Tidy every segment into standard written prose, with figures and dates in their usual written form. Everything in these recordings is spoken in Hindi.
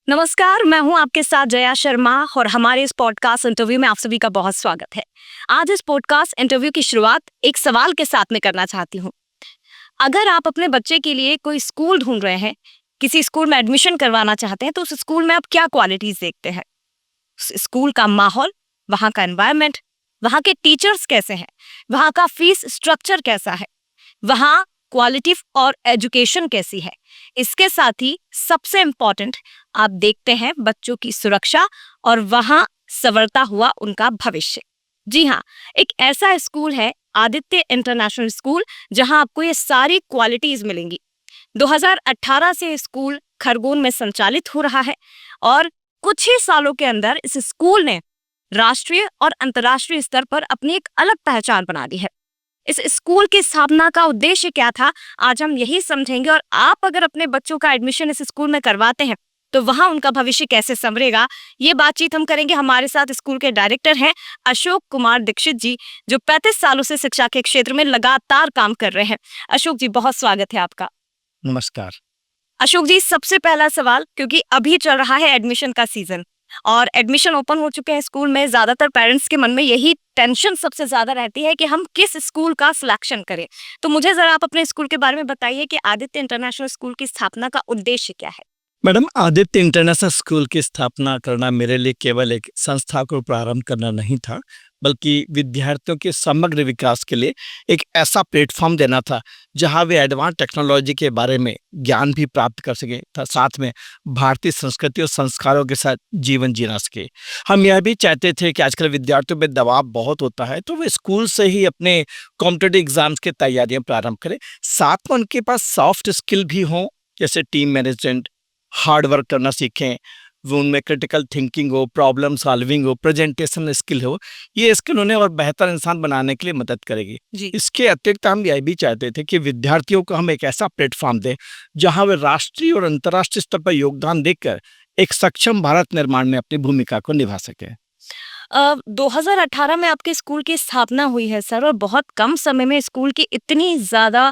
नमस्कार, मैं हूं आपके साथ जया शर्मा और हमारे इस पॉडकास्ट इंटरव्यू में आप सभी का बहुत स्वागत है। आज इस पॉडकास्ट इंटरव्यू की शुरुआत एक सवाल के साथ में करना चाहती हूं। अगर आप अपने बच्चे के लिए कोई स्कूल ढूंढ रहे हैं, किसी स्कूल में एडमिशन करवाना चाहते हैं, तो उस स्कूल में आप क्या क्वालिटीज देखते हैं? स्कूल का माहौल, वहाँ का एनवायरनमेंट, वहाँ के टीचर्स कैसे हैं, वहाँ का फीस स्ट्रक्चर कैसा है, वहाँ क्वालिटी और एजुकेशन कैसी है। इसके साथ ही सबसे इम्पोर्टेंट आप देखते हैं बच्चों की सुरक्षा और वहाँ संवरता हुआ उनका भविष्य। जी हाँ, एक ऐसा स्कूल है आदित्य इंटरनेशनल स्कूल, जहाँ आपको ये सारी क्वालिटीज मिलेंगी। 2018 से स्कूल खरगोन में संचालित हो रहा है और कुछ ही सालों के अंदर इस स्कूल ने राष्ट्रीय और अंतर्राष्ट्रीय स्तर पर अपनी एक अलग पहचान बना ली है। इस स्कूल की स्थापना का उद्देश्य क्या था, आज हम यही समझेंगे। और आप अगर अपने बच्चों का एडमिशन इस स्कूल में करवाते हैं तो वहां उनका भविष्य कैसे संवरेगा, ये बातचीत हम करेंगे। हमारे साथ स्कूल के डायरेक्टर हैं अशोक कुमार दीक्षित जी, जो 35 सालों से शिक्षा के क्षेत्र में लगातार काम कर रहे हैं। अशोक जी, बहुत स्वागत है आपका। नमस्कार। अशोक जी, सबसे पहला सवाल, क्योंकि अभी चल रहा है एडमिशन का सीजन और एडमिशन ओपन हो चुके हैं स्कूल में, ज्यादातर पेरेंट्स के मन में यही टेंशन सबसे ज्यादा रहती है कि हम किस स्कूल का सिलेक्शन करें। तो मुझे जरा आप अपने स्कूल के बारे में बताइए कि आदित्य इंटरनेशनल स्कूल की स्थापना का उद्देश्य क्या है? मैडम, आदित्य इंटरनेशनल स्कूल की स्थापना करना मेरे लिए केवल एक संस्था को प्रारंभ करना नहीं था, बल्कि विद्यार्थियों के समग्र विकास के लिए एक ऐसा प्लेटफॉर्म देना था जहां वे एडवांस टेक्नोलॉजी के बारे में ज्ञान भी प्राप्त कर सके, साथ में भारतीय संस्कृति और संस्कारों के साथ जीवन जीना सके। हम यह भी चाहते थे कि आजकल विद्यार्थियों पर दबाव बहुत होता है, तो वे स्कूल से ही अपने कॉम्पिटिटिव एग्जाम्स की तैयारियां प्रारंभ करें। साथ में उनके पास सॉफ्ट स्किल भी हों, जैसे टीम मैनेजमेंट, हार्ड वर्क करना सीखें, वो उनमें क्रिटिकल थिंकिंग हो, प्रॉब्लम सॉल्विंग हो, प्रेजेंटेशन स्किल हो। ये स्किल उन्हें और बेहतर इंसान बनाने के लिए मदद करेगी। इसके अतिरिक्त हम यह भी चाहते थे कि विद्यार्थियों को हम एक ऐसा प्लेटफॉर्म दें जहां वे राष्ट्रीय और अंतर्राष्ट्रीय स्तर पर योगदान देकर एक सक्षम भारत निर्माण में अपनी भूमिका को निभा सके। 2018 में आपके स्कूल की स्थापना हुई है सर, और बहुत कम समय में स्कूल की इतनी ज्यादा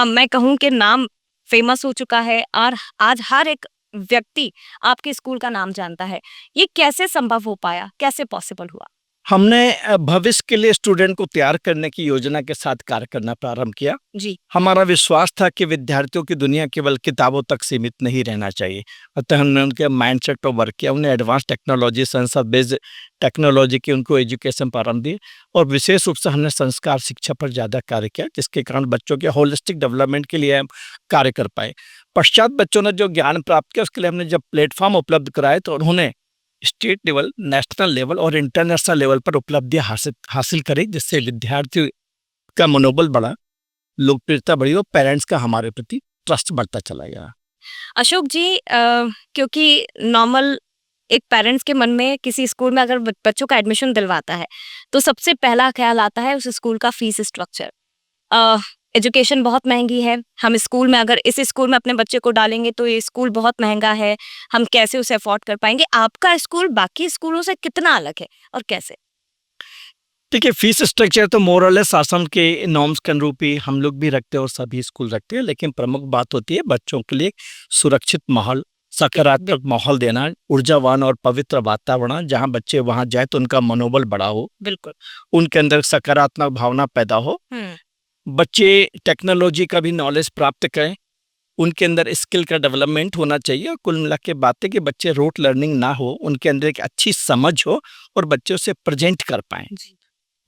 मैं कहूँ कि नाम फेमस हो चुका है और आज हर एक व्यक्ति आपके स्कूल का नाम जानता है। ये कैसे संभव हो पाया, कैसे पॉसिबल हुआ? हमने भविष्य के लिए स्टूडेंट को तैयार करने की योजना के साथ कार्य करना प्रारंभ किया। जी। हमारा विश्वास था कि विद्यार्थियों की दुनिया केवल किताबों तक सीमित नहीं रहना चाहिए। अतः हमने उनके माइंडसेट पर वर्क किया, उन्हें advance technology, sensor based technology की उनको एजुकेशन प्रारंभ दी और विशेष रूप से हमने संस्कार शिक्षा पर ज़्यादा कार्य किया, जिसके कारण बच्चों के होलिस्टिक डेवलपमेंट के लिए हम कार्य कर पाए। पश्चात बच्चों ने जो ज्ञान प्राप्त किया, उसके लिए हमने जब प्लेटफॉर्म उपलब्ध कराए तो उन्होंने स्टेट लेवल, नेशनल लेवल और इंटरनेशनल लेवल पर उपलब्धियां हासिल करी, जिससे विद्यार्थी का मनोबल बढ़ा, लोकप्रियता बढ़ी और पेरेंट्स का हमारे प्रति ट्रस्ट बढ़ता चला गया। अशोक जी, क्योंकि नॉर्मल एक पेरेंट्स के मन में किसी स्कूल में अगर बच्चों का एडमिशन दिलवाता है तो सबसे पहला ख्याल आता है उस स्कूल का फीस स्ट्रक्चर। एजुकेशन बहुत महंगी है, हम स्कूल में अगर इस स्कूल में अपने बच्चे को डालेंगे तो ये स्कूल बहुत महंगा है, हम कैसे उसे अफोर्ड कर पाएंगे? आपका स्कूल बाकी स्कूलों से कितना अलग है और कैसे? देखिए, फीस स्ट्रक्चर तो मोर और लेस शासन के नॉर्म्स के अनुरूप ही हम लोग भी रखते हैं और सभी स्कूल रखते हैं, लेकिन प्रमुख बात होती है बच्चों के लिए सुरक्षित माहौल, सकारात्मक माहौल देना, ऊर्जावान और पवित्र वातावरण, जहां बच्चे वहां जाए तो उनका मनोबल बढ़ा हो, बिल्कुल, उनके अंदर सकारात्मक भावना पैदा हो, बच्चे टेक्नोलॉजी का भी नॉलेज प्राप्त करें, उनके अंदर स्किल का डेवलपमेंट होना चाहिए और कुल मिला के बातें कि बच्चे रोट लर्निंग ना हो, उनके अंदर एक अच्छी समझ हो और बच्चे उसे प्रेजेंट कर पाएं।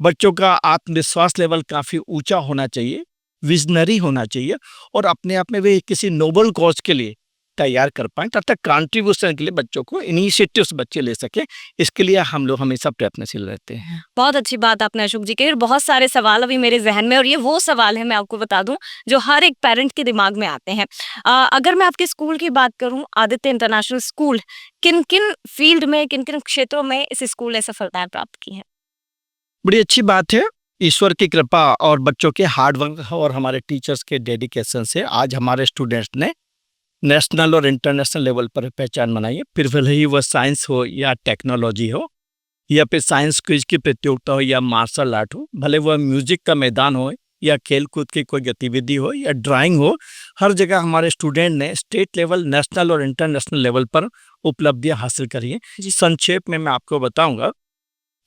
बच्चों का आत्मविश्वास लेवल काफ़ी ऊंचा होना चाहिए, विजनरी होना चाहिए और अपने आप में वे किसी नोबल कॉज के लिए तैयार कर पाएं, तब तक कंट्रीब्यूशन के लिए बच्चों को इनिशिएटिव्स बच्चे ले सके। इसके लिए हम लोग हमेशा प्रयत्नशील रहते हैं। बहुत अच्छी बात आपने अशोक जी कही। बहुत सारे सवाल अभी मेरे जहन में, और ये वो सवाल है, मैं आपको बता दूं, जो हर एक पेरेंट के दिमाग में आते हैं। अगर मैं आपके स्कूल की बात करूं, आदित्य इंटरनेशनल स्कूल किन किन फील्ड में, किन किन क्षेत्रों में इस स्कूल ने सफलताएं प्राप्त की हैं? बड़ी अच्छी बात है, ईश्वर की कृपा और बच्चों के हार्ड वर्क और हमारे टीचर्स के डेडिकेशन से आज हमारे स्टूडेंट्स ने नेशनल और इंटरनेशनल लेवल पर पहचान बनाई है। फिर भले ही वह साइंस हो या टेक्नोलॉजी हो या फिर साइंस क्विज की प्रतियोगिता हो या मार्शल आर्ट हो, भले वह म्यूजिक का मैदान हो या खेल-कूद की कोई गतिविधि हो या ड्राइंग हो, हर जगह हमारे स्टूडेंट ने स्टेट लेवल, नेशनल और इंटरनेशनल लेवल पर उपलब्धियाँ हासिल करी हैं। जी। संक्षेप में मैं आपको बताऊँगा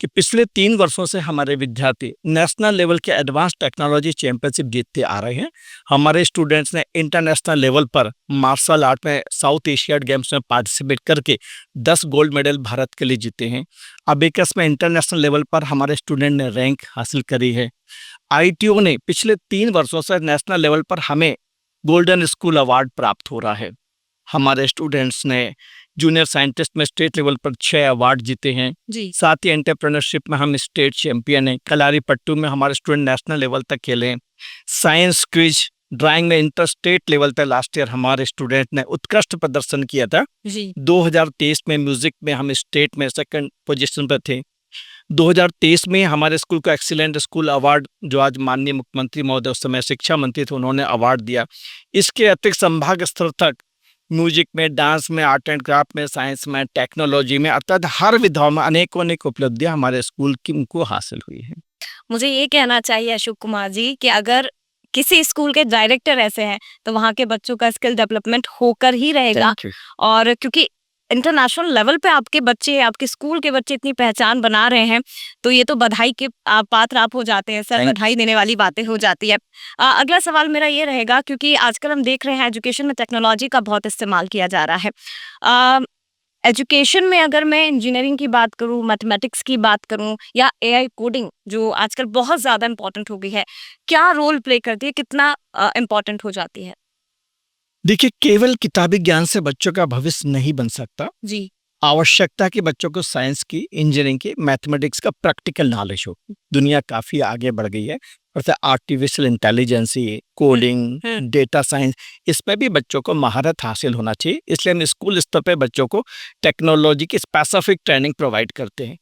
कि पिछले 3 वर्षों से हमारे विद्यार्थी नेशनल लेवल के एडवांस टेक्नोलॉजी चैंपियनशिप जीतते आ रहे हैं। हमारे स्टूडेंट्स ने इंटरनेशनल लेवल पर मार्शल आर्ट में साउथ एशियाड गेम्स में पार्टिसिपेट करके 10 गोल्ड मेडल भारत के लिए जीते हैं। अबेकस में इंटरनेशनल लेवल पर हमारे स्टूडेंट ने रैंक हासिल करी है। आईटीओ ने पिछले 3 वर्षों से नेशनल लेवल पर हमें गोल्डन स्कूल अवार्ड प्राप्त हो रहा है। हमारे स्टूडेंट्स ने जूनियर साइंटिस्ट में स्टेट लेवल पर 6 अवार्ड जीते हैं। जी। साथ ही एंटरप्रेन्योरशिप में हम स्टेट चैंपियन हैं। कलारीपट्टू में हमारे स्टूडेंट नेशनल लेवल तक खेले हैं। साइंस क्विज ड्राइंग में इंटर स्टेट लेवल तक लास्ट ईयर हमारे स्टूडेंट ने उत्कृष्ट प्रदर्शन किया था। जी। 2023 में म्यूजिक में हम स्टेट में सेकंड पोजीशन पर थे। 2023 में हमारे स्कूल को एक्सीलेंट स्कूल अवार्ड, जो आज माननीय मुख्यमंत्री महोदय उस समय शिक्षा मंत्री थे, उन्होंने अवार्ड दिया। इसके अतिरिक्त संभाग स्तर तक म्यूजिक में, डांस में, आर्ट एंड क्राफ्ट में, साइंस में, टेक्नोलॉजी में, अर्थात हर विधाओं में अनेकों अनेक उपलब्धियां हमारे स्कूल की उनको हासिल हुई है। मुझे ये कहना चाहिए अशोक कुमार जी कि अगर किसी स्कूल के डायरेक्टर ऐसे हैं तो वहाँ के बच्चों का स्किल डेवलपमेंट होकर ही रहेगा। Thank you. और क्योंकि इंटरनेशनल लेवल पे आपके बच्चे, आपके स्कूल के बच्चे इतनी पहचान बना रहे हैं, तो ये तो बधाई के पात्र आप हो जाते हैं सर। Thank you. बधाई देने वाली बातें हो जाती है। अगला सवाल मेरा ये रहेगा, क्योंकि आजकल हम देख रहे हैं एजुकेशन में टेक्नोलॉजी का बहुत इस्तेमाल किया जा रहा है। एजुकेशन में अगर मैं इंजीनियरिंग की बात करूं, मैथमेटिक्स की बात करूं या एआई कोडिंग जो आजकल बहुत ज़्यादा इम्पोर्टेंट हो गई है, क्या रोल प्ले करती है, कितना इम्पोर्टेंट हो जाती है? देखिए, केवल किताबी ज्ञान से बच्चों का भविष्य नहीं बन सकता। जी। आवश्यकता है कि बच्चों को साइंस की, इंजीनियरिंग की, मैथमेटिक्स का प्रैक्टिकल नॉलेज हो। दुनिया काफी आगे बढ़ गई है, अर्थात artificial intelligence, coding, data science, इसमें भी बच्चों को महारत हासिल होना चाहिए। इसलिए हम स्कूल स्तर पे बच्चों को टेक्नोलॉजी की स्पेसिफिक ट्रेनिंग प्रोवाइड करते हैं।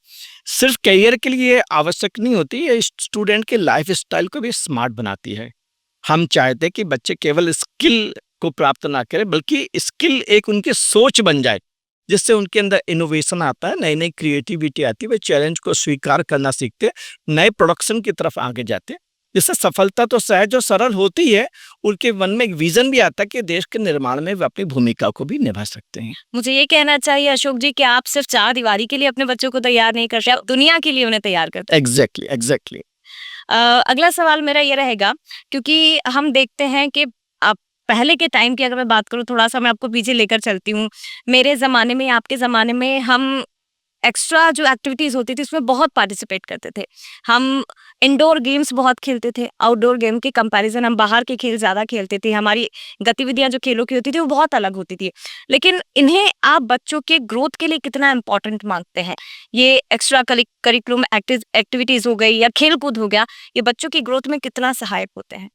सिर्फ करियर के लिए आवश्यक नहीं होती, ये स्टूडेंट के लाइफ स्टाइल को भी स्मार्ट बनाती है। हम चाहते हैं कि बच्चे केवल स्किल को प्राप्त ना करें, बल्कि स्किल एक उनकी सोच बन जाए, जिससे उनके अंदर इनोवेशन आता है, नई नई क्रिएटिविटी आती है, वे चैलेंज को स्वीकार करना सीखते हैं, नए प्रोडक्शन की तरफ आगे जाते हैं। जिससे सफलता तो सहज और सरल होती है, उनके मन में एक विजन भी आता है कि देश के निर्माण में वे अपनी भूमिका को भी निभा सकते हैं। मुझे ये कहना चाहिए अशोक जी कि आप सिर्फ चार दीवारी के लिए अपने बच्चों को तैयार नहीं करते, आप दुनिया के लिए उन्हें तैयार करते हैं। Exactly exactly. अगला सवाल मेरा ये रहेगा, क्योंकि हम देखते हैं कि आप पहले के टाइम की अगर मैं बात करूँ, थोड़ा सा मैं आपको पीछे लेकर चलती हूँ। मेरे ज़माने में, आपके ज़माने में हम एक्स्ट्रा जो एक्टिविटीज़ होती थी उसमें बहुत पार्टिसिपेट करते थे। हम इंडोर गेम्स बहुत खेलते थे, आउटडोर गेम के कंपैरिजन हम बाहर के खेल ज़्यादा खेलते थे। हमारी गतिविधियाँ जो खेलों की होती थी वो बहुत अलग होती थी। लेकिन इन्हें आप बच्चों के ग्रोथ के लिए कितना इम्पोर्टेंट मानते हैं? ये एक्स्ट्रा करिकुलम एक्टिविटीज़ हो गई या खेल-कूद हो गया, ये बच्चों की ग्रोथ में कितना सहायक होते हैं?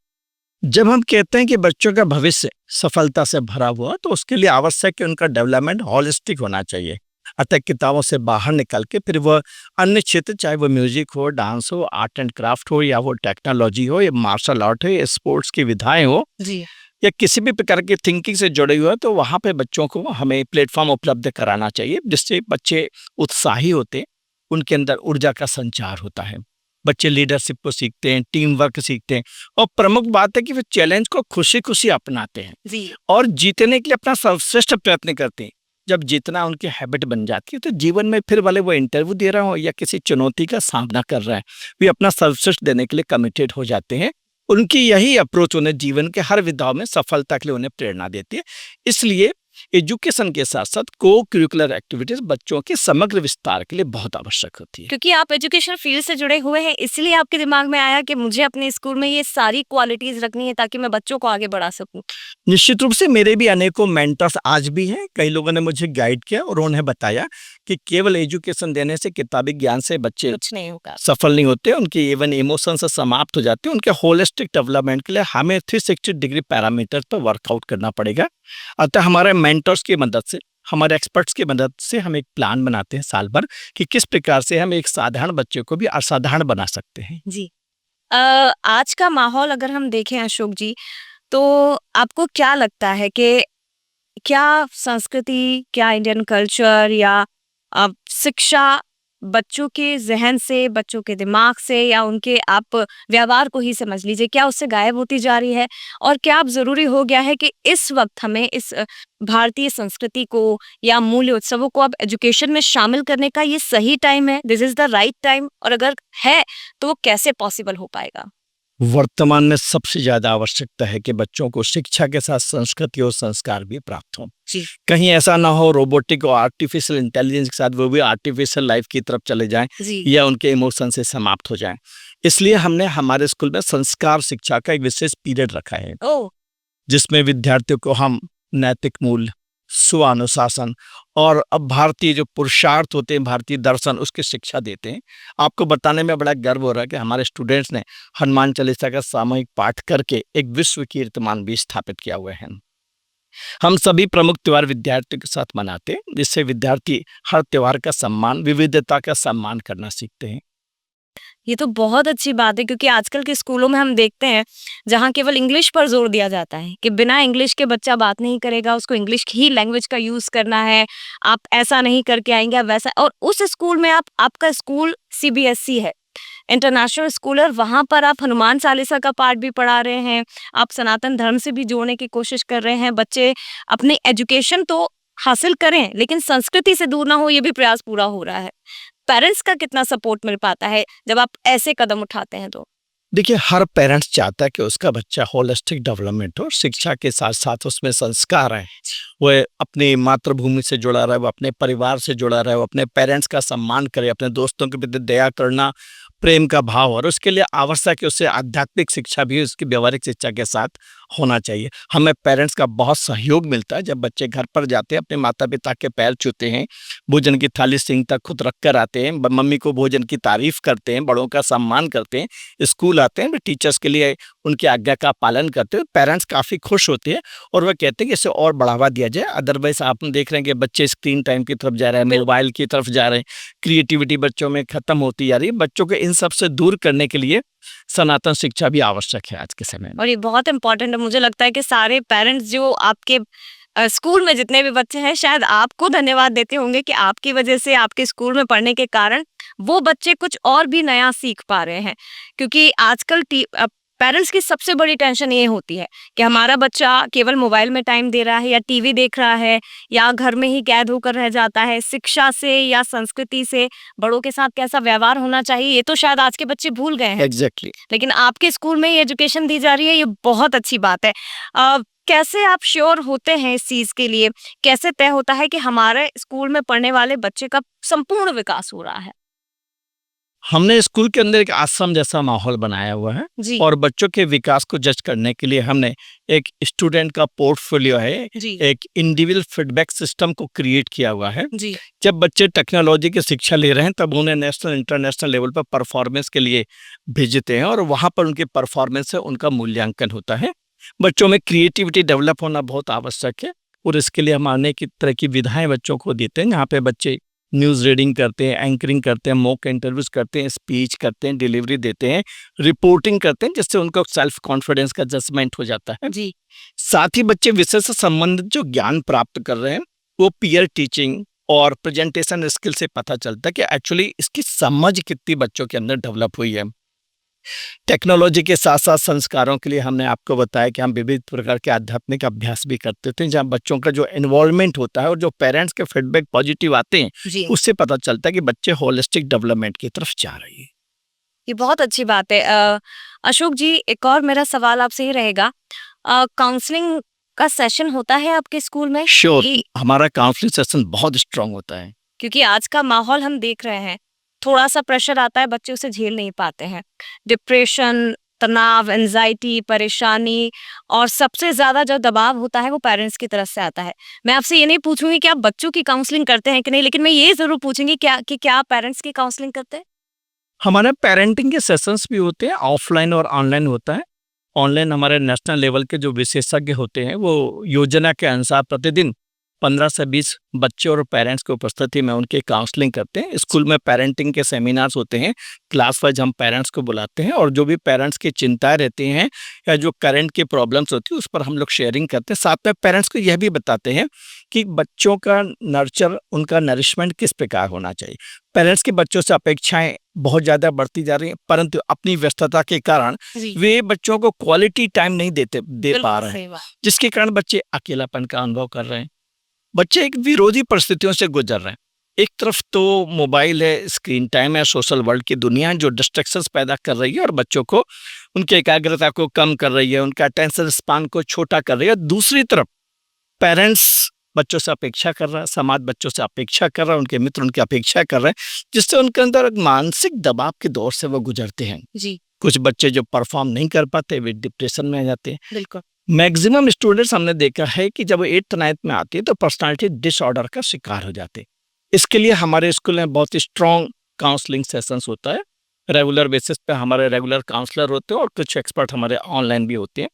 जब हम कहते हैं कि बच्चों का भविष्य सफलता से भरा हुआ, तो उसके लिए आवश्यक है कि उनका डेवलपमेंट हॉलिस्टिक होना चाहिए। अतः किताबों से बाहर निकल के फिर वह अन्य क्षेत्र, चाहे वो म्यूजिक हो, डांस हो, आर्ट एंड क्राफ्ट हो, या वो टेक्नोलॉजी हो, या मार्शल आर्ट हो, या स्पोर्ट्स की विधाएं हो, जी। या किसी भी प्रकार की थिंकिंग से जुड़े हुए, तो वहाँ पे बच्चों को हमें प्लेटफॉर्म उपलब्ध कराना चाहिए, जिससे बच्चे उत्साही होते, उनके अंदर ऊर्जा का संचार होता है। बच्चे लीडरशिप को सीखते हैं, टीम वर्क सीखते हैं, और प्रमुख बात है कि वे चैलेंज को खुशी खुशी अपनाते हैं जी। और जीतने के लिए अपना सर्वश्रेष्ठ प्रयत्न करते हैं। जब जीतना उनकी हैबिट बन जाती है, तो जीवन में फिर भले वो इंटरव्यू दे रहा हो या किसी चुनौती का सामना कर रहा है, वे अपना सर्वश्रेष्ठ देने के लिए कमिटेड हो जाते हैं। उनकी यही अप्रोच उन्हें जीवन के हर विधाओं में सफलता के लिए उन्हें प्रेरणा देती है। इसलिए एजुकेशन के साथ साथ को करिकुलर एक्टिविटीज बच्चों के समग्र विस्तार के लिए बहुत आवश्यक होती है। क्योंकि आप एजुकेशन फील्ड से जुड़े हुए हैं, इसलिए आपके दिमाग में आया कि मुझे अपने स्कूल में ये सारी क्वालिटीज रखनी है ताकि मैं बच्चों को आगे बढ़ा सकूं। निश्चित रूप से मेरे भी अनेकों मेंटर्स आज भी हैं। कई लोगों ने मुझे गाइड किया और उन्हें बताया कि केवल एजुकेशन देने से, किताबी ज्ञान से बच्चे कुछ नहीं होगा। सफल नहीं होते, उनके इवन इमोशन से समाप्त हो जाते हैं। उनके होलिस्टिक डेवलपमेंट के लिए हमें 360 डिग्री पैरामीटर पर वर्कआउट करना पड़ेगा। अतः हमारे मेंटर्स की मदद से, हमारे एक्सपर्ट्स की मदद से हम एक प्लान बनाते हैं साल भर कि किस प्रकार से हम एक साधारण बच्चे को भी असाधारण बना सकते हैं। जी। आज का माहौल अगर हम देखें अशोक जी, तो आपको क्या लगता है कि क्या संस्कृति, क्या इंडियन कल्चर या शिक्षा बच्चों के ज़हन से, बच्चों के दिमाग से या उनके आप व्यवहार को ही समझ लीजिए, क्या उससे गायब होती जा रही है? और क्या अब ज़रूरी हो गया है कि इस वक़्त हमें इस भारतीय संस्कृति को या मूल्य उत्सवों को अब एजुकेशन में शामिल करने का ये सही टाइम है? This is the right time, और अगर है, तो वो कैसे पॉसिबल हो पाएगा? वर्तमान में सबसे ज़्यादा आवश्यकता है कि बच्चों को शिक्षा के साथ संस्कृति और संस्कार भी प्राप्त हों। जी। कहीं ऐसा ना हो रोबोटिक और आर्टिफिशियल इंटेलिजेंस के साथ वो भी आर्टिफिशियल लाइफ की तरफ चले जाएँ जी। या उनके इमोशन से समाप्त हो जाएँ। इसलिए हमने हमारे स्कूल में संस्कार शिक्षा का एक विशेष पीरियड रखा है, ओह! जिसमें विद्यार्थियों को हम नैतिक मूल्य, स्वानुशासन और अब भारतीय जो पुरुषार्थ होते हैं, भारतीय दर्शन, उसकी शिक्षा देते हैं। आपको बताने में बड़ा गर्व हो रहा है कि हमारे स्टूडेंट्स ने हनुमान चालीसा का सामूहिक पाठ करके एक विश्व कीर्तिमान भी स्थापित किया हुआ है। हम सभी प्रमुख त्योहार विद्यार्थियों के साथ मनाते हैं, जिससे विद्यार्थी हर त्योहार का सम्मान, विविधता का सम्मान करना सीखते हैं। ये तो बहुत अच्छी बात है, क्योंकि आजकल के स्कूलों में हम देखते हैं जहाँ केवल इंग्लिश पर जोर दिया जाता है कि बिना इंग्लिश के बच्चा बात नहीं करेगा, उसको इंग्लिश ही लैंग्वेज का यूज़ करना है, आप ऐसा नहीं करके आएँगे, आप वैसा। और उस स्कूल में आपका स्कूल सीबीएसई है, इंटरनेशनल स्कूल है, और वहाँ पर आप हनुमान चालीसा का पाठ भी पढ़ा रहे हैं, आप सनातन धर्म से भी जोड़ने की कोशिश कर रहे हैं। बच्चे अपनी एजुकेशन तो हासिल करें, लेकिन संस्कृति से दूर ना हो, ये भी प्रयास पूरा हो रहा है। पेरेंट्स का कितना सपोर्ट मिल पाता है जब आप ऐसे कदम उठाते हैं तो? देखिए, हर पेरेंट्स चाहता है कि उसका बच्चा होलिस्टिक डेवलपमेंट हो, शिक्षा के साथ-साथ उसमें संस्कार आएँ। वो अपनी मातृभूमि से जुड़ा रहे, वो अपने परिवार से जुड़ा रहे, वो अपने पेरेंट्स का सम्मान करे, अपने दोस्तों के प्रति दया करना, प्रेम का भाव, और उसके लिए आवश्यक है उसे आध्यात्मिक शिक्षा भी उसकी व्यावहारिक शिक्षा के साथ होना चाहिए। हमें पेरेंट्स का बहुत सहयोग मिलता है जब बच्चे घर पर जाते हैं, अपने माता-पिता के पैर छूते हैं, भोजन की थाली सिंक तक खुद रख कर आते हैं, मम्मी को भोजन की तारीफ करते हैं, बड़ों का सम्मान करते हैं, स्कूल आते हैं, टीचर्स के लिए उनकी आज्ञा का पालन करते हैं। पेरेंट्स काफ़ी खुश होते हैं और वह कहते हैं कि इसे और बढ़ावा दिया जाए। अदरवाइज़ आप देख रहे हैं कि बच्चे स्क्रीन टाइम की तरफ जा रहे हैं, मोबाइल की तरफ जा रहे हैं, क्रिएटिविटी बच्चों में खत्म होती जा रही है। बच्चों को इन सब से दूर करने के लिए सनातन शिक्षा भी आवश्यक है आज के समय में। और ये बहुत इम्पोर्टेंट है। मुझे लगता है कि सारे पेरेंट्स जो आपके स्कूल में जितने भी बच्चे हैं, शायद आपको धन्यवाद देते होंगे कि आपकी वजह से, आपके स्कूल में पढ़ने के कारण वो बच्चे कुछ और भी नया सीख पा रहे हैं। क्योंकि आजकल पेरेंट्स की सबसे बड़ी टेंशन ये होती है कि हमारा बच्चा केवल मोबाइल में टाइम दे रहा है या टीवी देख रहा है या घर में ही कैद होकर रह जाता है। शिक्षा से या संस्कृति से बड़ों के साथ कैसा व्यवहार होना चाहिए, ये तो शायद आज के बच्चे भूल गए हैं। एग्जैक्टली। लेकिन आपके स्कूल में ये एजुकेशन दी जा रही है, ये बहुत अच्छी बात है। कैसे आप श्योर होते हैं इस चीज़ के लिए? कैसे तय होता है कि हमारे स्कूल में पढ़ने वाले बच्चे का संपूर्ण विकास हो रहा है? हमने स्कूल के अंदर एक आश्रम जैसा माहौल बनाया हुआ है जी। और बच्चों के विकास को जज करने के लिए हमने एक स्टूडेंट का पोर्टफोलियो है, जी। एक इंडिविजुअल फीडबैक सिस्टम को क्रिएट किया हुआ है। जी। जब बच्चे टेक्नोलॉजी की शिक्षा ले रहे हैं तब उन्हें नेशनल इंटरनेशनल लेवल पर परफॉर्मेंस के लिए भेजते हैं और वहाँ पर उनके परफॉर्मेंस से उनका मूल्यांकन होता है। बच्चों में क्रिएटिविटी डेवलप होना बहुत आवश्यक है और इसके लिए हम अनेक तरह की विधाएं बच्चों को देते हैं, जहाँ पे बच्चे न्यूज़ रीडिंग करते हैं, एंकरिंग करते हैं, मॉक इंटरव्यूज करते हैं, स्पीच करते हैं, डिलीवरी देते हैं, रिपोर्टिंग करते हैं, जिससे उनको सेल्फ कॉन्फिडेंस का एडजस्टमेंट हो जाता है। जी। साथ ही बच्चे विषय से संबंधित जो ज्ञान प्राप्त कर रहे हैं वो पीयर टीचिंग और प्रेजेंटेशन स्किल से पता चलता है कि एक्चुअली इसकी समझ कितनी बच्चों के अंदर डेवलप हुई है। टेक्नोलॉजी के साथ साथ संस्कारों के लिए हमने आपको बताया कि हम विविध प्रकार के आध्यात्मिक अभ्यास भी करते थे, जहाँ बच्चों का जो इन्वॉल्वमेंट होता है और जो पेरेंट्स के फीडबैक पॉजिटिव आते हैं, जी। उससे पता चलता है कि बच्चे होलिस्टिक डेवलपमेंट की तरफ जा रहे हैं। ये बहुत अच्छी बात है। अशोक जी, एक और मेरा सवाल आपसे ही रहेगा, काउंसलिंग का सेशन होता है आपके स्कूल में? श्योर, हमारा काउंसलिंग सेशन बहुत स्ट्रांग होता है। क्योंकि आज का माहौल हम देख रहे हैं, थोड़ा सा प्रेशर आता है, बच्चे उसे झेल नहीं पाते हैं। डिप्रेशन, तनाव, एंजाइटी, परेशानी, और सबसे ज़्यादा जो दबाव होता है वो पेरेंट्स की तरफ से आता है। मैं आपसे ये नहीं पूछूंगी कि आप बच्चों की काउंसलिंग करते हैं कि नहीं, लेकिन मैं ये ज़रूर पूछूंगी क्या आप पेरेंट्स की काउंसलिंग करते हैं? हमारे पेरेंटिंग के सेशंस भी होते हैं, ऑफलाइन और ऑनलाइन होता है। ऑनलाइन हमारे नेशनल लेवल के जो विशेषज्ञ होते हैं वो योजना के अनुसार प्रतिदिन 15 से 20 बच्चे और पेरेंट्स की उपस्थिति में उनके काउंसलिंग करते हैं। स्कूल में पेरेंटिंग के सेमिनार्स होते हैं, क्लास वाइज हम पेरेंट्स को बुलाते हैं और जो भी पेरेंट्स की चिंताएं रहती हैं या जो करंट की प्रॉब्लम्स होती है उस पर हम लोग शेयरिंग करते हैं। साथ में पेरेंट्स को यह भी बताते हैं कि बच्चों का नर्चर, उनका नरिशमेंट किस प्रकार होना चाहिए। पेरेंट्स के बच्चों से अपेक्षाएं बहुत ज़्यादा बढ़ती जा रही हैं, परंतु अपनी व्यस्तता के कारण वे बच्चों को क्वालिटी टाइम नहीं दे पा रहे हैं, जिसके कारण बच्चे अकेलापन का अनुभव कर रहे हैं। बच्चे एक विरोधी परिस्थितियों से गुजर रहे हैं। एक तरफ तो मोबाइल है, स्क्रीन टाइम है, सोशल वर्ल्ड की दुनिया है जो डिस्ट्रैक्शंस पैदा कर रही है और बच्चों को, उनकी एकाग्रता को कम कर रही है, उनका अटेंशन स्पान को छोटा कर रही है। दूसरी तरफ पेरेंट्स बच्चों से अपेक्षा कर रहा है, समाज बच्चों से अपेक्षा कर रहा है, उनके मित्र उनकी अपेक्षा कर रहे हैं, जिससे उनके अंदर एक मानसिक दबाव के दौर से वो गुजरते हैं। जी, कुछ बच्चे जो परफॉर्म नहीं कर पाते वे डिप्रेशन में आ जाते हैं। बिल्कुल। मैक्सिमम स्टूडेंट्स हमने देखा है कि जब 8th 9th में आती है तो पर्सनालिटी डिसऑर्डर का शिकार हो जाते हैं। इसके लिए हमारे स्कूल में बहुत ही स्ट्रॉन्ग काउंसलिंग सेशंस होता है। रेगुलर बेसिस पे हमारे रेगुलर काउंसलर होते हैं और कुछ एक्सपर्ट हमारे ऑनलाइन भी होते हैं।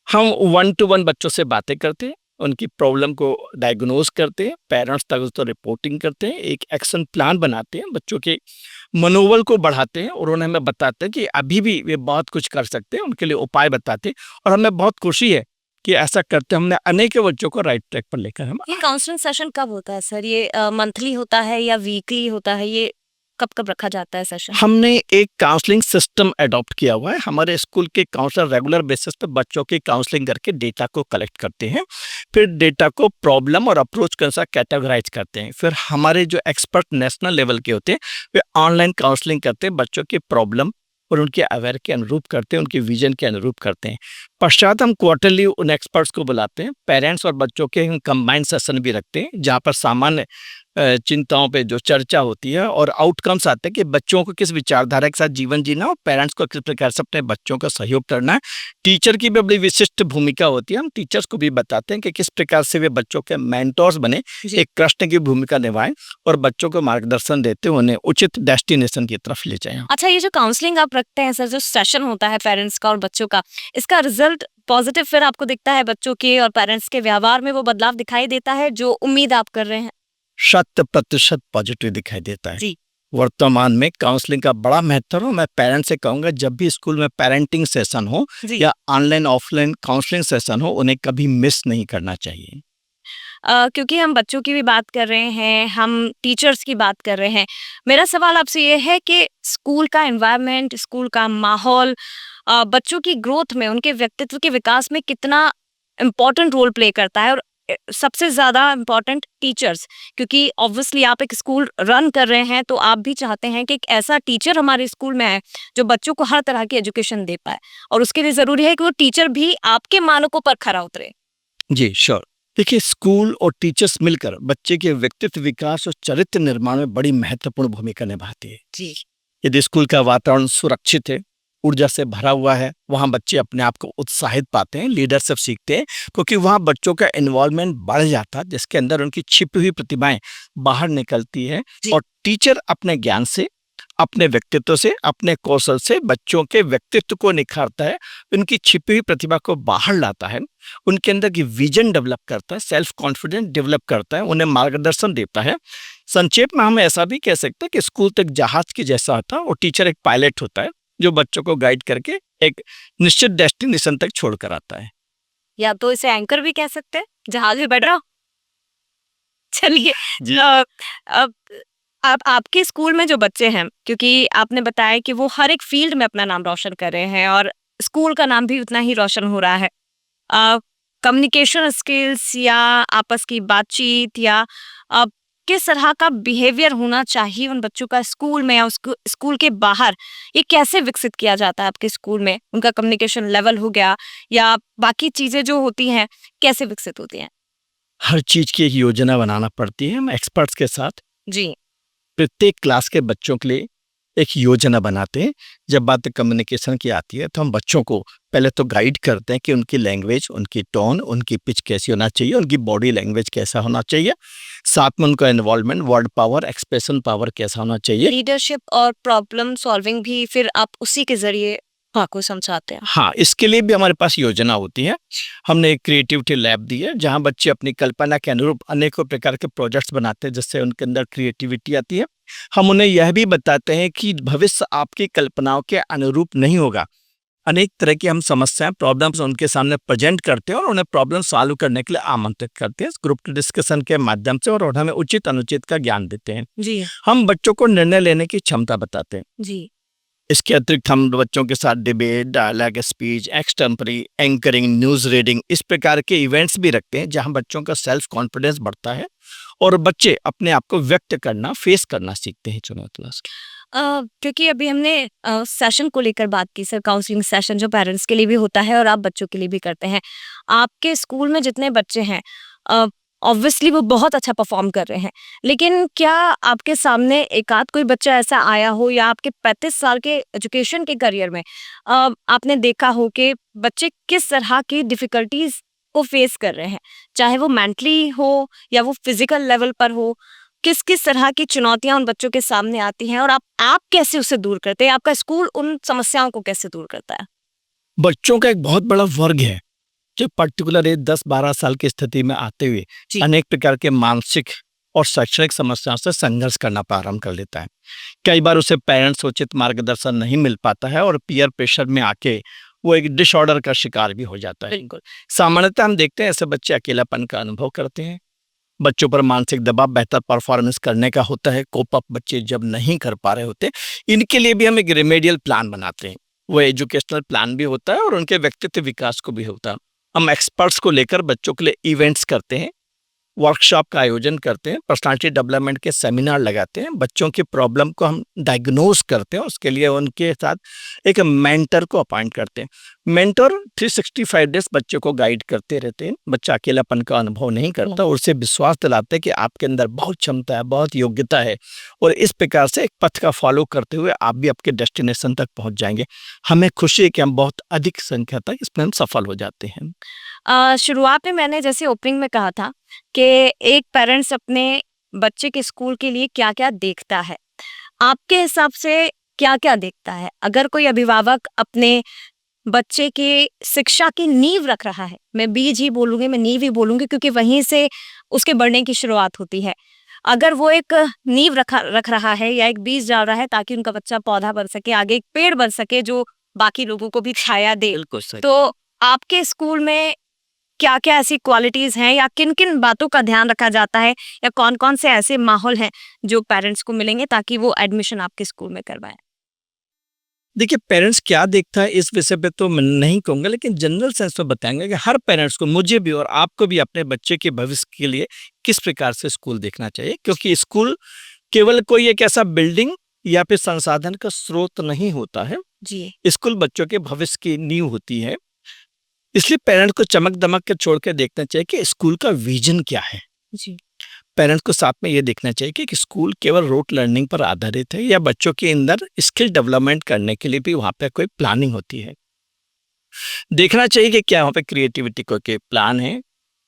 हम 1 to 1 बच्चों से बातें करते हैं, उनकी प्रॉब्लम को डायग्नोज करते हैं, पेरेंट्स तक उसको रिपोर्टिंग करते हैं, एक एक्शन प्लान बनाते हैं, बच्चों के मनोबल को बढ़ाते हैं और उन्हें हमें बताते हैं कि अभी भी वे बहुत कुछ कर सकते हैं, उनके लिए उपाय बताते हैं और हमें बहुत खुशी है कि ऐसा करते हमने अनेकों बच्चों को राइट ट्रैक पर लेकर हम। ये काउंसलिंग सेशन कब होता है सर? ये मंथली होता है या वीकली होता है? ये कब कब रखा जाता है सेशन? हमने एक काउंसलिंग सिस्टम अडॉप्ट किया हुआ है। हमारे स्कूल के काउंसलर रेगुलर बेसिस पे बच्चों की काउंसलिंग करके डेटा को कलेक्ट करते हैं, फिर डेटा को प्रॉब्लम और अप्रोच के अनुसार कैटेगराइज करते हैं। फिर हमारे जो एक्सपर्ट नेशनल लेवल के होते हैं वे ऑनलाइन काउंसलिंग करते हैं, बच्चों की प्रॉब्लम और उनके अवेयर के अनुरूप करते हैं, उनके विजन के अनुरूप करते हैं। पश्चात हम क्वार्टरली उन एक्सपर्ट्स को बुलाते हैं, पेरेंट्स और बच्चों के हम कंबाइंड सेशन भी रखते हैं जहाँ पर सामान्य चिंताओं पे जो चर्चा होती है और आउटकम्स आते हैं कि बच्चों को किस विचारधारा के साथ जीवन जीना और पेरेंट्स को किस प्रकार से अपने बच्चों का सहयोग करना है। टीचर की भी बड़ी विशिष्ट भूमिका होती है। हम टीचर्स को भी बताते हैं कि किस प्रकार से वे बच्चों के मेंटोर्स बने, एक कृष्ण की भूमिका निभाएं और बच्चों को मार्गदर्शन देते हुए उन्हें उचित डेस्टिनेशन की तरफ ले जाएं। अच्छा, ये जो काउंसलिंग आप रखते हैं सर, जो सेशन होता है पेरेंट्स का और बच्चों का, इसका रिजल्ट पॉजिटिव फिर आपको दिखता है? बच्चों के और पेरेंट्स के व्यवहार में वो बदलाव दिखाई देता है जो उम्मीद आप कर रहे हैं? 100% पॉजिटिव दिखाई देता है। जी। वर्तमान में काउंसलिंग का बड़ा महत्व है। मैं पेरेंट्स से कहूंगा जब भी स्कूल में पेरेंटिंग सेशन हो या ऑनलाइन ऑफलाइन काउंसलिंग सेशन हो, उन्हें कभी मिस नहीं करना चाहिए। क्योंकि हम बच्चों की भी बात कर रहे हैं, हम टीचर्स की बात कर रहे हैं, मेरा सवाल आपसे ये है कि स्कूल का एनवायरनमेंट, स्कूल का माहौल बच्चों की ग्रोथ में, उनके व्यक्तित्व के विकास में कितना इम्पोर्टेंट रोल प्ले करता है? और सबसे ज़्यादा इम्पोर्टेंट टीचर्स, क्योंकि ऑब्वियसली आप एक स्कूल रन कर रहे हैं तो आप भी चाहते हैं कि एक ऐसा टीचर हमारे स्कूल में आए जो बच्चों को हर तरह की एजुकेशन दे पाए, और उसके लिए ज़रूरी है कि वो टीचर भी आपके मानकों पर खरा उतरे। जी श्योर। देखिए, स्कूल और टीचर्स मिलकर बच्चे के व्यक्तित्व विकास और चरित्र निर्माण में बड़ी महत्वपूर्ण भूमिका निभाती है। जी। यदि स्कूल का वातावरण सुरक्षित है, ऊर्जा से भरा हुआ है, वहाँ बच्चे अपने आप को उत्साहित पाते हैं, लीडरशिप सीखते हैं, क्योंकि वहाँ बच्चों का इन्वॉल्वमेंट बढ़ जाता है जिसके अंदर उनकी छिपी हुई प्रतिभाएं बाहर निकलती है और टीचर अपने ज्ञान से, अपने व्यक्तित्व से, अपने कौशल से बच्चों के व्यक्तित्व को निखारता है, उनकी छिपी हुई प्रतिभा को बाहर लाता है, उनके अंदर की विजन डेवलप करता है, सेल्फ कॉन्फिडेंस डेवलप करता है, उन्हें मार्गदर्शन देता है। संक्षेप में हम ऐसा भी कह सकते हैं कि स्कूल तक जहाज की जैसा होता है और टीचर एक पायलट होता है जो बच्चों को गाइड करके एक निश्चित डेस्टिनेशन तक छोड़ कर आता है। या तो इसे एंकर भी कह सकते हैं, जहाज में बैठ रहा हो। चलिए, अब आपके स्कूल में जो बच्चे हैं, क्योंकि आपने बताया कि वो हर एक फील्ड में अपना नाम रोशन कर रहे हैं और स्कूल का नाम भी उतना ही रोशन हो रहा है, कम्युनिकेशन स्किल्स या आपस की बातचीत या किस तरह का बिहेवियर होना चाहिए उन बच्चों का स्कूल में या स्कूल के बाहर, ये कैसे विकसित किया जाता है आपके स्कूल में? उनका कम्युनिकेशन लेवल हो गया या बाकी चीजें जो होती हैं कैसे विकसित होती हैं? हर चीज की एक योजना बनाना पड़ती है। हम एक्सपर्ट्स के साथ जी। प्रत्येक क्लास के बच्चों के लिए एक योजना बनाते हैं। जब बात कम्युनिकेशन की आती है तो हम बच्चों को पहले तो गाइड करते हैं कि उनकी लैंग्वेज, उनकी टोन, उनकी पिच कैसी होना चाहिए, उनकी बॉडी लैंग्वेज कैसा होना चाहिए, साथ में उनका involvement, word power, expression power कैसा होना चाहिए। लीडरशिप और प्रॉब्लम सॉल्विंग भी फिर आप उसी के जरिए हाँ, को समझाते हैं। हाँ, इसके लिए भी हमारे पास योजना होती है। हमने एक क्रिएटिविटी लैब दी है, जहाँ बच्चे अपनी कल्पना के अनुरूप अनेकों प्रकार के प्रोजेक्ट्स बनाते हैं, जिससे उनके अंदर क्रिएटिविटी आती है। हम उन्हें यह भी बताते हैं कि भविष्य आपकी कल्पनाओं के अनुरूप नहीं होगा। अनेक तरह की हम समस्याएं, प्रॉब्लम्स उनके सामने प्रेजेंट करते हैं और उन्हें प्रॉब्लम सॉल्व करने के लिए आमंत्रित करते हैं ग्रुप डिस्कशन के माध्यम से, और उन्हें उचित अनुचित का ज्ञान देते हैं। जी, हम बच्चों को निर्णय लेने की क्षमता बताते हैं। जी, इसके अतिरिक्त हम बच्चों के साथ debate, dialogue, speech, extempore, anchoring, news reading, इस प्रकार के इवेंट्स भी रखते हैं, जहां बच्चों का सेल्फ कॉन्फिडेंस बढ़ता है और बच्चे अपने आप को व्यक्त करना, फेस करना सीखते हैं चुनौतियों से। क्योंकि अभी हमने सेशन को लेकर बात की सर, काउंसलिंग सेशन जो पेरेंट्स के लिए भी होता है और आप बच्चों के लिए भी करते हैं। आपके स्कूल में जितने बच्चे हैं, ऑब्वियसली वो बहुत अच्छा परफॉर्म कर रहे हैं, लेकिन क्या आपके सामने एकाध कोई बच्चा ऐसा आया हो, या आपके 35 साल के एजुकेशन के करियर में आपने देखा हो कि बच्चे किस तरह की डिफिकल्टीज को फेस कर रहे हैं, चाहे वो मेंटली हो या वो फिजिकल लेवल पर हो, किस किस तरह की चुनौतियां उन बच्चों के सामने आती हैं और आप कैसे उसे दूर करते हैं, आपका स्कूल उन समस्याओं को कैसे दूर करता है? बच्चों का एक बहुत बड़ा वर्ग है, जो पर्टिकुलर एज 10-12 साल की स्थिति में आते हुए जी, अनेक प्रकार के मानसिक और शैक्षणिक समस्याओं से संघर्ष करना प्रारंभ कर लेता है। कई बार उसे पेरेंट्स उचित मार्गदर्शन नहीं मिल पाता है और पीयर प्रेशर में आके वो एक डिसऑर्डर का शिकार भी हो जाता है। बिल्कुल। सामान्यतः हम देखते हैं ऐसे बच्चे अकेलापन का अनुभव करते हैं। बच्चों पर मानसिक दबाव बेहतर परफॉर्मेंस करने का होता है, कोप अप बच्चे जब नहीं कर पा रहे होते, इनके लिए भी हम एक रेमेडियल प्लान बनाते हैं। वो एजुकेशनल प्लान भी होता है और उनके व्यक्तित्व विकास को भी होता है। हम एक्सपर्ट्स को लेकर बच्चों के लिए इवेंट्स करते हैं, वर्कशॉप का आयोजन करते हैं, पर्सनालिटी डेवलपमेंट के सेमिनार लगाते हैं, बच्चों की प्रॉब्लम को हम डायग्नोज करते हैं, उसके लिए उनके साथ एक मेंटर को अपॉइंट करते हैं। मेंटर 365 डेज बच्चों को गाइड करते रहते हैं। बच्चा अकेलापन का अनुभव नहीं करता और उसे विश्वास दिलाते हैं कि आपके अंदर बहुत क्षमता है, बहुत योग्यता है, और इस प्रकार से एक पथ का फॉलो करते हुए आप भी आपके डेस्टिनेशन तक पहुंच जाएंगे। हमें खुशी है कि हम बहुत अधिक संख्या तक इसमें हम सफल हो जाते हैं। शुरुआत में मैंने जैसे ओपनिंग में कहा था कि एक पेरेंट्स अपने बच्चे के स्कूल के लिए क्या-क्या देखता है। आपके हिसाब से क्या-क्या देखता है? अगर कोई अभिभावक अपने बच्चे के शिक्षा की नींव रख रहा है, मैं बीज ही बोलूँगी, मैं नींव ही बोलूँगी, क्योंकि वहीं से उसके बढ़ने की शुरुआत होती है। अगर वो एक नींव रख रहा है या एक बीज डाल रहा है ताकि उनका बच्चा पौधा बन सके, आगे एक पेड़ बन सके जो बाकी लोगों को भी छाया दे। बिल्कुल सही। तो आपके स्कूल में क्या-क्या ऐसी क्वालिटीज़ हैं या किन-किन बातों का ध्यान रखा जाता है, या कौन-कौन से ऐसे माहौल हैं जो पेरेंट्स को मिलेंगे ताकि वो एडमिशन आपके स्कूल में करवाएँ? देखिए, पेरेंट्स क्या देखता है इस विषय पे तो मैं नहीं कहूँगा, लेकिन जनरल सेंस में बताएंगे कि हर पेरेंट्स को, मुझे भी और आपको भी, अपने बच्चे के भविष्य के लिए किस प्रकार से स्कूल देखना चाहिए, क्योंकि स्कूल केवल कोई एक ऐसा बिल्डिंग या फिर संसाधन का स्रोत नहीं होता है। जी, स्कूल बच्चों के भविष्य की नींव होती है। इसलिए पेरेंट्स को चमक दमक के छोड़ के देखना चाहिए कि स्कूल का विजन क्या है। जी, पेरेंट्स को साथ में ये देखना चाहिए कि स्कूल केवल रोट लर्निंग पर आधारित है या बच्चों के अंदर स्किल डेवलपमेंट करने के लिए भी वहाँ पे कोई प्लानिंग होती है। देखना चाहिए कि क्या वहाँ पे क्रिएटिविटी को के प्लान है,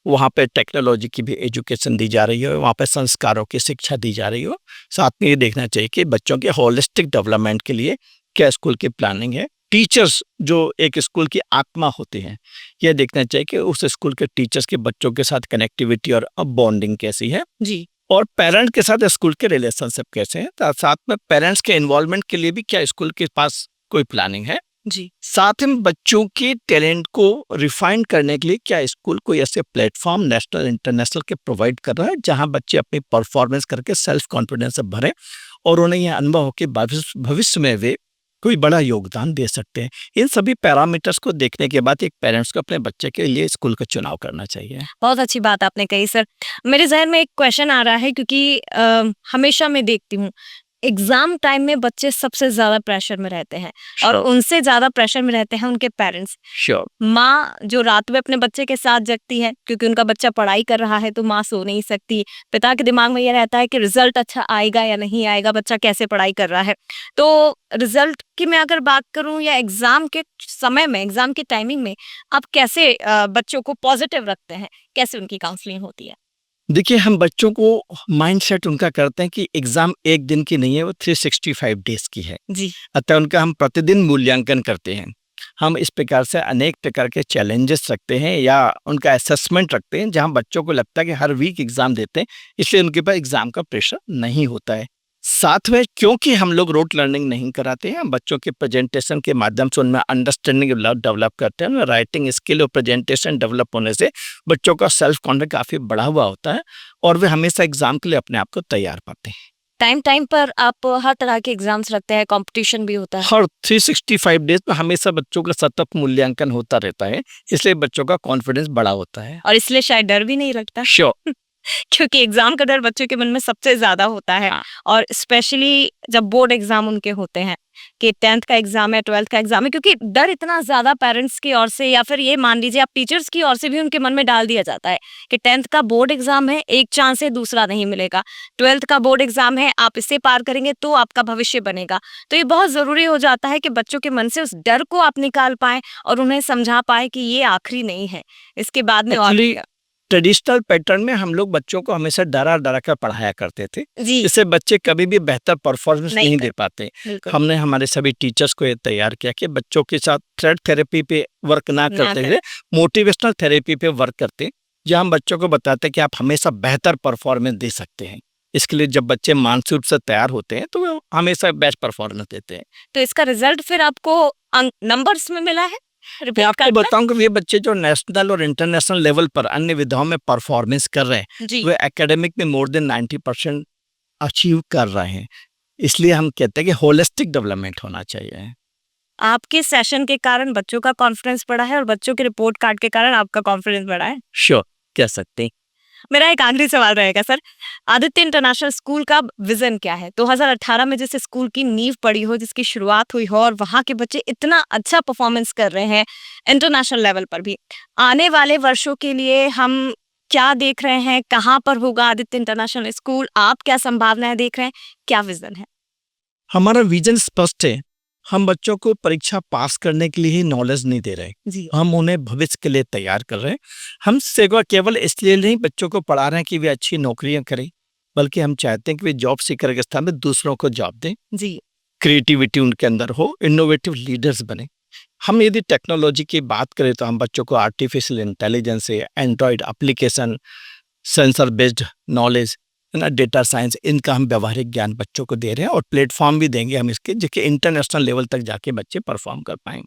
वहाँ पे टेक्नोलॉजी की भी एजुकेशन दी जा रही हो, वहाँ पे संस्कारों की शिक्षा दी जा रही हो। साथ में ये देखना चाहिए कि बच्चों के होलिस्टिक डेवलपमेंट के लिए क्या स्कूल की प्लानिंग है। टीचर्स जो एक स्कूल की आत्मा होते हैं, यह देखना चाहिए कि उस स्कूल के टीचर्स के बच्चों के साथ कनेक्टिविटी और बॉन्डिंग कैसी है, जी, और पेरेंट के साथ स्कूल के रिलेशनशिप कैसे हैं। साथ में पेरेंट्स के इन्वॉल्वमेंट के लिए भी क्या स्कूल के पास कोई प्लानिंग है। जी, साथ में बच्चों के टैलेंट को रिफाइन करने के लिए क्या स्कूल कोई ऐसे प्लेटफॉर्म नेशनल इंटरनेशनल के प्रोवाइड कर रहा है, जहां बच्चे अपनी परफॉर्मेंस करके सेल्फ कॉन्फिडेंस से भरें और उन्हें यह अनुभव हो कि भविष्य में वे कोई बड़ा योगदान दे सकते हैं। इन सभी पैरामीटर्स को देखने के बाद एक पेरेंट्स को अपने बच्चे के लिए स्कूल का चुनाव करना चाहिए। बहुत अच्छी बात आपने कही सर। मेरे ज़हन में एक क्वेश्चन आ रहा है, क्योंकि हमेशा मैं देखती हूँ एग्ज़ाम टाइम में बच्चे सबसे ज़्यादा प्रेशर में रहते हैं और Sure. उनसे ज़्यादा प्रेशर में रहते हैं उनके पेरेंट्स। श्योर। माँ जो रात में अपने बच्चे के साथ जगती है क्योंकि उनका बच्चा पढ़ाई कर रहा है, तो माँ सो नहीं सकती। पिता के दिमाग में ये रहता है कि रिजल्ट अच्छा आएगा या नहीं आएगा, बच्चा कैसे पढ़ाई कर रहा है। तो रिजल्ट की मैं अगर बात करूं या एग्जाम के समय में, एग्जाम की टाइमिंग में, आप कैसे बच्चों को पॉजिटिव रखते हैं, कैसे उनकी काउंसलिंग होती है? देखिए, हम बच्चों को माइंडसेट उनका करते हैं कि एग्ज़ाम 1 दिन की नहीं है, वो 365 डेज़ की है। जी। अतः उनका हम प्रतिदिन मूल्यांकन करते हैं। हम इस प्रकार से अनेक प्रकार के चैलेंजेस रखते हैं या उनका असेसमेंट रखते हैं, जहाँ बच्चों को लगता है कि हर वीक एग्ज़ाम देते हैं, इसलिए उनके पास एग्ज़ाम का प्रेशर नहीं होता है। साथ में क्योंकि हम लोग रोट लर्निंग नहीं कराते हैं, हम बच्चों के प्रेजेंटेशन के माध्यम से उनमें अंडरस्टैंडिंग डेवलप करते हैं। राइटिंग स्किल और प्रेजेंटेशन डेवलप होने से बच्चों का सेल्फ कॉन्फिडेंस काफ़ी बढ़ा हुआ होता है और वे हमेशा एग्ज़ाम के लिए अपने आप को तैयार पाते हैं। टाइम टाइम पर आप हर तरह के एग्जाम्स रखते हैं, कंपटीशन भी होता है। हर 365 डेज़ में हमेशा बच्चों का सतत मूल्यांकन होता रहता है, इसलिए बच्चों का कॉन्फिडेंस बढ़ा होता है। और इसलिए शायद डर भी नहीं लगता। श्योर। क्योंकि एग्जाम का डर बच्चों के मन में सबसे ज्यादा होता है। हाँ। और स्पेशली जब बोर्ड एग्जाम उनके होते हैं कि 10th का एग्जाम है, 12th का एग्जाम है, क्योंकि डर इतना ज्यादा पेरेंट्स की ओर से या फिर ये मान लीजिए आप टीचर्स की ओर से भी उनके मन में डाल दिया जाता है कि 10th का बोर्ड एग्जाम है, एक चांस है, दूसरा नहीं मिलेगा। 12th का बोर्ड एग्जाम है, आप इसे पार करेंगे तो आपका भविष्य बनेगा। तो ये बहुत जरूरी हो जाता है कि बच्चों के मन से उस डर को आप निकाल पाए और उन्हें समझा पाए कि ये आखिरी नहीं है, इसके बाद में और एक्चुअली ट्रेडिशनल पैटर्न में हम लोग बच्चों को हमेशा डरा-डरा कर पढ़ाया करते थे, जी जिससे बच्चे कभी भी बेहतर परफॉर्मेंस नहीं नहीं कर दे पाते। बिल्कुल हमने हमारे सभी टीचर्स को ये तैयार किया कि बच्चों के साथ थ्रेड थेरेपी पे वर्क ना ना करते कर हुए मोटिवेशनल थेरेपी पे वर्क करते, जहाँ हम बच्चों को बताते हैं कि आप हमेशा बेहतर परफॉर्मेंस दे सकते हैं। इसके लिए जब बच्चे मानसिक रूप से तैयार होते हैं, तो वो हमेशा बेस्ट परफॉर्मेंस देते हैं। तो इसका रिजल्ट फिर आपको नंबर्स में मिला है मैं रिपोर्ट आपको कार्ड पर? बताऊं कि ये बच्चे जो नेशनल और इंटरनेशनल लेवल पर अन्य विधाओं में परफॉर्मेंस कर रहे हैं, जी वे एकेडमिक में मोर देन 90% अचीव कर रहे हैं। इसलिए हम कहते हैं कि होलिस्टिक डेवलपमेंट होना चाहिए। आपके सेशन के कारण बच्चों का कॉन्फिडेंस बढ़ा है और बच्चों के रिपोर्ट कार्ड के कारण आपका कॉन्फिडेंस बढ़ा है। श्योर, कह सकते हैं। मेरा एक आखिरी सवाल रहेगा सर, आदित्य इंटरनेशनल स्कूल का विजन क्या है? 2018 में जिस स्कूल की नींव पड़ी हो, जिसकी शुरुआत हुई हो और वहाँ के बच्चे इतना अच्छा परफॉर्मेंस कर रहे हैं इंटरनेशनल लेवल पर भी, आने वाले वर्षों के लिए हम क्या देख रहे हैं? कहाँ पर होगा आदित्य इंटरनेशनल स्कूल? आप क्या संभावनाएं देख रहे हैं? क्या विजन है? हमारा विजन स्पष्ट है। हम बच्चों को परीक्षा पास करने के लिए ही नॉलेज नहीं दे रहे, जी हम उन्हें भविष्य के लिए तैयार कर रहे हैं। हम सेवा केवल इसलिए नहीं बच्चों को पढ़ा रहे हैं कि वे अच्छी नौकरियां करें, बल्कि हम चाहते हैं कि वे जॉब सीकर के स्थान में दूसरों को जॉब दें, जी क्रिएटिविटी उनके अंदर हो, इनोवेटिव लीडर्स बने। हम यदि टेक्नोलॉजी की बात करें तो हम बच्चों को आर्टिफिशियल इंटेलिजेंस से Android application, sensor based knowledge, है ना, डेटा साइंस, इनका हम व्यावहारिक ज्ञान बच्चों को दे रहे हैं और प्लेटफॉर्म भी देंगे हम इसके, जिसके इंटरनेशनल लेवल तक जाके बच्चे परफॉर्म कर पाएंगे।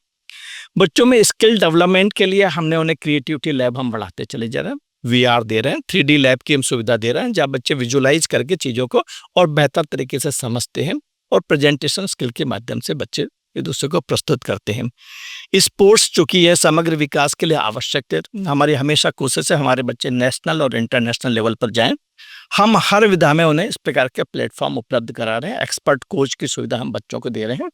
बच्चों में स्किल डेवलपमेंट के लिए हमने उन्हें क्रिएटिविटी लैब हम बढ़ाते चले जा रहे हैं, वीआर दे रहे हैं, 3D लैब की हम सुविधा दे रहे हैं, जहाँ बच्चे विजुअलाइज करके चीज़ों को और बेहतर तरीके से समझते हैं और प्रेजेंटेशन स्किल के माध्यम से बच्चे एक दूसरे को प्रस्तुत करते हैं। स्पोर्ट्स चूंकि यह समग्र विकास के लिए आवश्यक है, हमारी हमेशा कोशिश है हमारे बच्चे नेशनल और इंटरनेशनल लेवल पर जाएं। हम हर विधा में उन्हें इस प्रकार के प्लेटफॉर्म उपलब्ध करा रहे हैं, एक्सपर्ट कोच की सुविधा हम बच्चों को दे रहे हैं।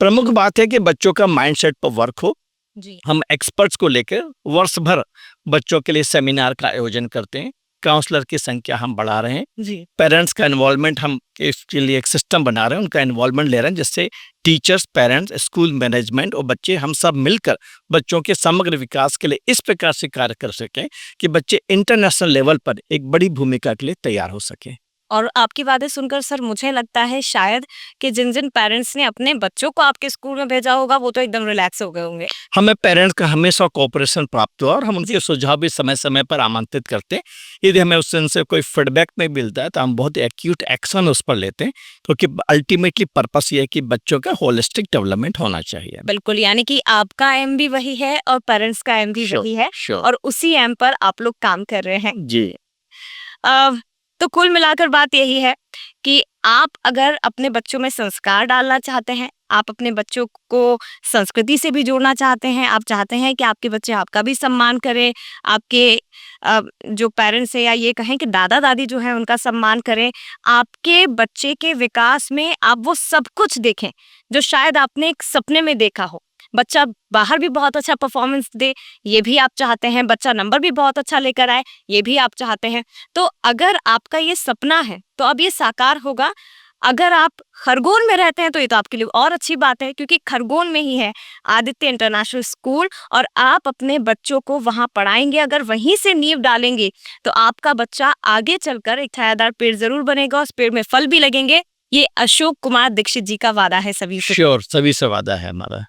प्रमुख बात है कि बच्चों का माइंडसेट पर वर्क हो। जी हम एक्सपर्ट्स को लेकर वर्ष भर बच्चों के लिए सेमिनार का आयोजन करते हैं, काउंसलर की संख्या हम बढ़ा रहे हैं, जी पेरेंट्स का इन्वॉल्वमेंट हम इसके लिए एक सिस्टम बना रहे हैं, उनका इन्वॉल्वमेंट ले रहे हैं, जिससे टीचर्स, पेरेंट्स, स्कूल मैनेजमेंट और बच्चे हम सब मिलकर बच्चों के समग्र विकास के लिए इस प्रकार से कार्य कर सकें कि बच्चे इंटरनेशनल लेवल पर एक बड़ी भूमिका के लिए तैयार हो सकें। और आपकी बातें सुनकर सर मुझे लगता है शायद कि जिन जिन पेरेंट्स ने अपने बच्चों को आपके स्कूल में भेजा होगा वो तो एकदम रिलैक्स हो गए होंगे। हमें पेरेंट्स का हमेशा कोऑपरेशन प्राप्त हुआ और हम उनके सुझाव भी समय समय पर आमंत्रित करते हैं। यदि हमें उनसे कोई फीडबैक नहीं मिलता है तो हम बहुत एक्यूट एक्शन उस पर लेते हैं, क्योंकि अल्टीमेटली पर्पस ये है कि बच्चों का होलिस्टिक डेवलपमेंट होना चाहिए। बिल्कुल, यानी कि आपका एम भी वही है और पेरेंट्स का एम भी Sure, वही है sure. और उसी एम पर आप लोग काम कर रहे हैं। जी। अ, तो कुल मिलाकर बात यही है कि आप अगर अपने बच्चों में संस्कार डालना चाहते हैं, आप अपने बच्चों को संस्कृति से भी जोड़ना चाहते हैं, आप चाहते हैं कि आपके बच्चे आपका भी सम्मान करें, आपके जो पेरेंट्स हैं या ये कहें कि दादा-दादी जो हैं उनका सम्मान करें, आपके बच्चे के विकास में आप वो सब कुछ देखें, जो शायद आपने एक सपने में देखा हो। बच्चा बाहर भी बहुत अच्छा परफॉर्मेंस दे, ये भी आप चाहते हैं, बच्चा नंबर भी बहुत अच्छा लेकर आए, ये भी आप चाहते हैं। तो अगर आपका ये सपना है, तो अब ये साकार होगा अगर आप खरगोन में रहते हैं तो ये तो आपके लिए और अच्छी बात है, क्योंकि खरगोन में ही है आदित्य इंटरनेशनल स्कूल और आप अपने बच्चों को वहाँ पढ़ाएंगे। अगर वहीं से नींव डालेंगे तो आपका बच्चा आगे चलकर एक छायादार पेड़ ज़रूर बनेगा, उस पेड़ में फल भी लगेंगे। ये अशोक कुमार दीक्षित जी का वादा है सभी से। श्योर, सभी से वादा है हमारा।